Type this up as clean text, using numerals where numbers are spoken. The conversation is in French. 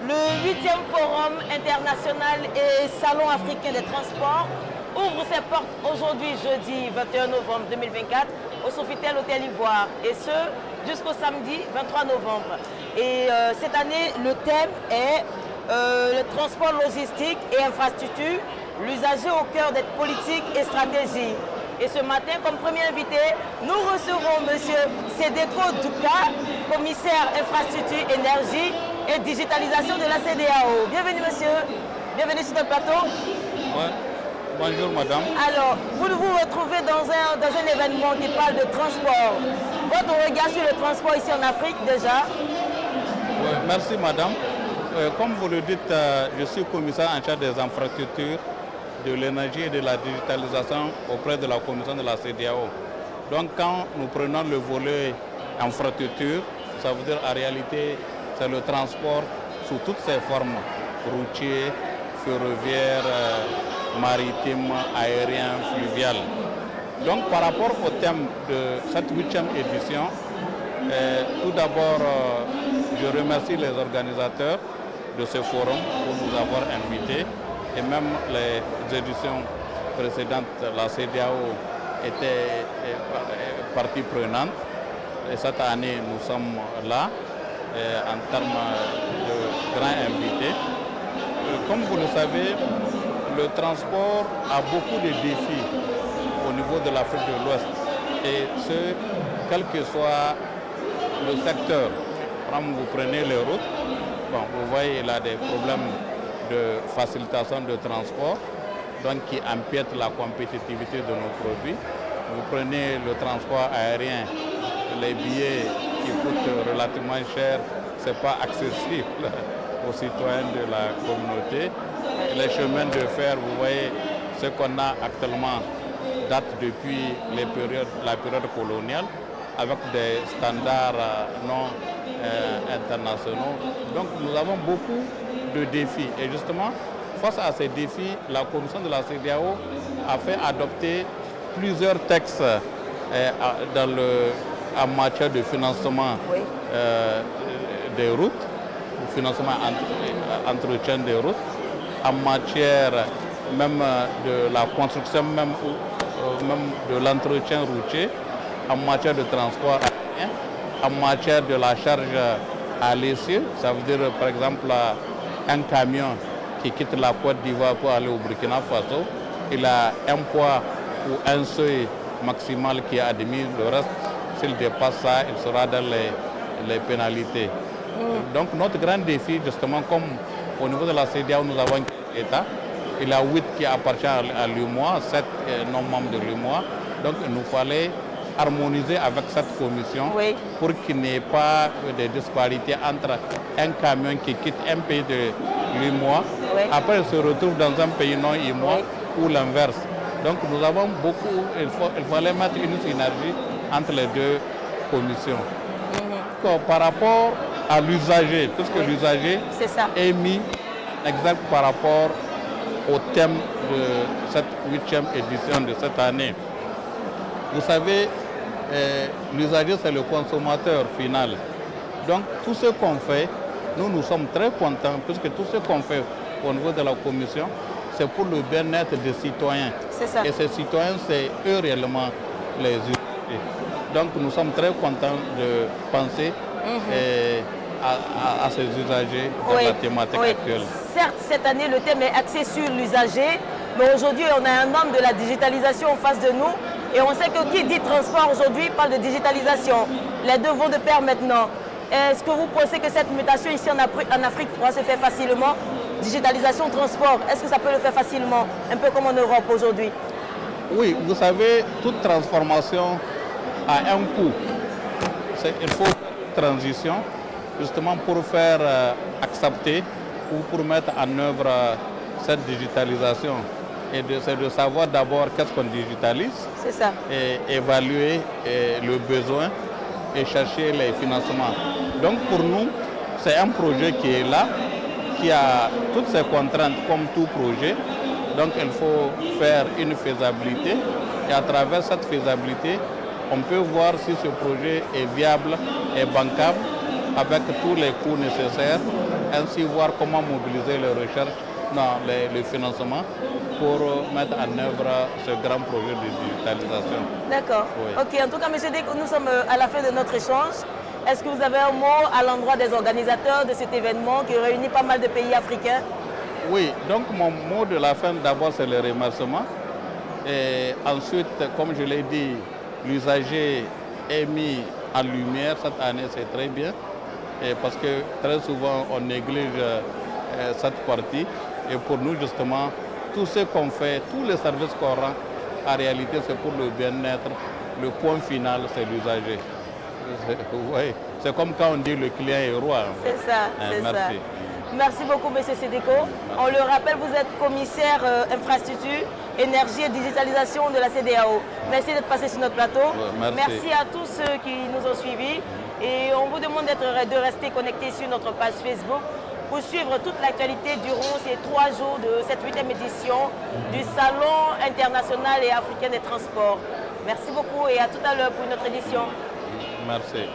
Le 8e Forum international et Salon africain des transports ouvre ses portes aujourd'hui, jeudi 21 novembre 2024, au Sofitel Hôtel Ivoire, et ce, jusqu'au samedi 23 novembre. Et cette année, le thème est le transport logistique et infrastructure, l'usager au cœur des politiques et stratégies. Et ce matin, comme premier invité, nous recevons M. Sédéco Douka, commissaire infrastructure, énergie et digitalisation de la CEDEAO. Bienvenue monsieur, bienvenue sur le plateau. Ouais. Bonjour madame. Alors, vous vous retrouvez dans un événement qui parle de transport. Votre regard sur le transport ici en Afrique déjà? Ouais, merci madame. Comme vous le dites, je suis commissaire en charge des infrastructures, de l'énergie et de la digitalisation auprès de la commission de la CEDEAO. Donc quand nous prenons le volet infrastructure, ça veut dire en réalité c'est le transport sous toutes ses formes, routier, ferroviaire, maritime, aérien, fluvial. Donc par rapport au thème de cette 8e édition, tout d'abord je remercie les organisateurs de ce forum pour nous avoir invités, et même les éditions précédentes, la CEDEAO était partie prenante, et cette année nous sommes là en termes de grands invités. Comme vous le savez, le transport a beaucoup de défis au niveau de l'Afrique de l'Ouest, et ce, quel que soit le secteur. Quand vous prenez les routes, bon, vous voyez il y a des problèmes de facilitation de transport, donc qui empiètent la compétitivité de nos produits. Vous prenez le transport aérien, les billets qui coûtent relativement cher, ce n'est pas accessible aux citoyens de la communauté. Les chemins de fer, vous voyez, ce qu'on a actuellement date depuis la période coloniale, avec des standards non internationaux. Donc nous avons beaucoup de défis. Et justement, face à ces défis, la commission de la CEDEAO a fait adopter plusieurs textes en matière de financement des routes, financement entretien des routes, en matière même de la construction, même de l'entretien routier, en matière de transport aérien, en matière de la charge à l'essieu, ça veut dire par exemple un camion qui quitte la Côte d'Ivoire pour aller au Burkina Faso, il a un poids ou un seuil maximal qui est admis, le reste, s'il dépasse ça, il sera dans les pénalités. Donc notre grand défi, justement, comme au niveau de la CEDEAO, nous avons un État, il y a 8 qui appartiennent à l'UMOA, 7 non membres de l'UMOA, donc il nous fallait harmoniser avec cette commission pour qu'il n'y ait pas de disparités entre un camion qui quitte un pays de l'UMOA, après il se retrouve dans un pays non UMOA ou l'inverse. Donc nous avons beaucoup, il fallait mettre une synergie entre les deux commissions. Par rapport à l'usager, puisque l'usager est mis exact par rapport au thème de cette 8e édition de cette année. Vous savez, l'usager c'est le consommateur final. Donc tout ce qu'on fait, nous sommes très contents, puisque tout ce qu'on fait au niveau de la commission, c'est pour le bien-être des citoyens. Et ces citoyens, c'est eux réellement les usagers. Donc nous sommes très contents de penser à ces usagers dans la thématique actuelle. Certes, cette année, le thème est axé sur l'usager, mais aujourd'hui, on a un homme de la digitalisation en face de nous, et on sait que qui dit transport aujourd'hui parle de digitalisation. Les deux vont de pair maintenant. Est-ce que vous pensez que cette mutation ici en Afrique pourra se faire facilement? Digitalisation, transport, est-ce que ça peut le faire facilement, un peu comme en Europe aujourd'hui? Oui, vous savez, toute transformation a un coût. Il faut une transition, justement pour faire accepter ou pour mettre en œuvre cette digitalisation. Et c'est de savoir d'abord qu'est-ce qu'on digitalise, et évaluer le besoin et chercher les financements. Donc pour nous, c'est un projet qui est là, qui a toutes ces contraintes comme tout projet. Donc il faut faire une faisabilité, et à travers cette faisabilité, on peut voir si ce projet est viable et bancable avec tous les coûts nécessaires, ainsi voir comment mobiliser les recherches, le financement pour mettre en œuvre ce grand projet de digitalisation. D'accord. Oui. Ok, en tout cas, M. Deko, nous sommes à la fin de notre échange. Est-ce que vous avez un mot à l'endroit des organisateurs de cet événement qui réunit pas mal de pays africains? Oui, donc mon mot de la fin d'abord c'est le remerciement. Et ensuite, comme je l'ai dit, l'usager est mis en lumière cette année, c'est très bien. Et parce que très souvent on néglige cette partie. Et pour nous justement, tout ce qu'on fait, tous les services qu'on rend, en réalité c'est pour le bien-être. Le point final c'est l'usager. Oui, c'est comme quand on dit le client est roi. C'est ça, c'est ça. Merci. Merci beaucoup, M. Sédéco. On le rappelle, vous êtes commissaire infrastructure, énergie et digitalisation de la CEDEAO. Merci d'être passé sur notre plateau. Merci à tous ceux qui nous ont suivis. Et on vous demande de rester connectés sur notre page Facebook pour suivre toute l'actualité durant ces 3 jours de cette 8e édition du Salon international et africain des transports. Merci beaucoup et à tout à l'heure pour une autre édition. Merci.